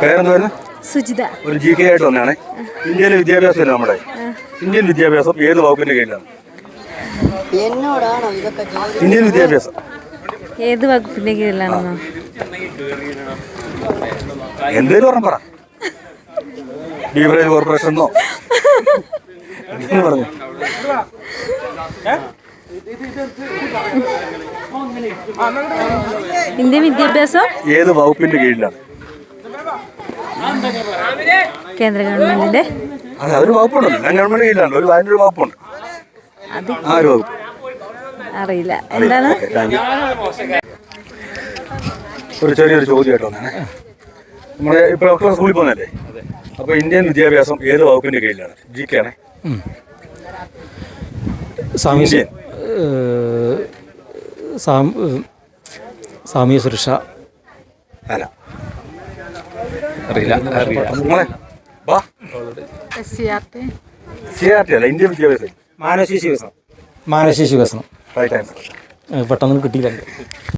പേരെന്തായിരുന്നു? സുജിത. ഒരു GK ആയിട്ട് വന്നതാണ്. ഇന്ത്യയിലെ വിദ്യാഭ്യാസമല്ല നമ്മുടെ. ഇന്ത്യൻ വിദ്യാഭ്യാസം ഏത് വകുപ്പിന്റെ കീഴിലാണ്? ഇന്ത്യൻ വിദ്യാഭ്യാസം ഏത് വകുപ്പിന്റെ കീഴിലാണെന്നോ? എന്തേലും ഓർമ്മ പറ. ബീവറേജ് കോർപ്പറേഷനോ പറഞ്ഞു. ഇന്ത്യൻ വിദ്യാഭ്യാസം ഏത് വകുപ്പിന്റെ കീഴിലാണ്? കേന്ദ്ര ഗവൺമെന്റിന്റെ. അതെ, അതൊരു വകുപ്പുണ്ടല്ലോ. ഞാൻ ഗവൺമെന്റ് കീഴിലാണ്. അതിനൊരു വകുപ്പുണ്ട്. ആ ഒരു വകുപ്പ് അറിയില്ല. എന്താണ്? ഒരു ചെറിയൊരു ചോദ്യമായിട്ട് വന്നേ. നമ്മുടെ ഇപ്പോൾ സ്കൂളിൽ പോകുന്നല്ലേ? അപ്പോൾ ഇന്ത്യൻ വിദ്യാഭ്യാസം ഏത് വകുപ്പിന്റെ കീഴിലാണ്? GK ആണേ. സാമൂഹ്യ സുരക്ഷ അല്ല, അറിയില്ല. CRT അല്ല, ഇന്ത്യൻ വിദ്യാഭ്യാസം. മാനവശേഷി വികസനം. Right answer. പെട്ടെന്ന് കിട്ടിയില്ല.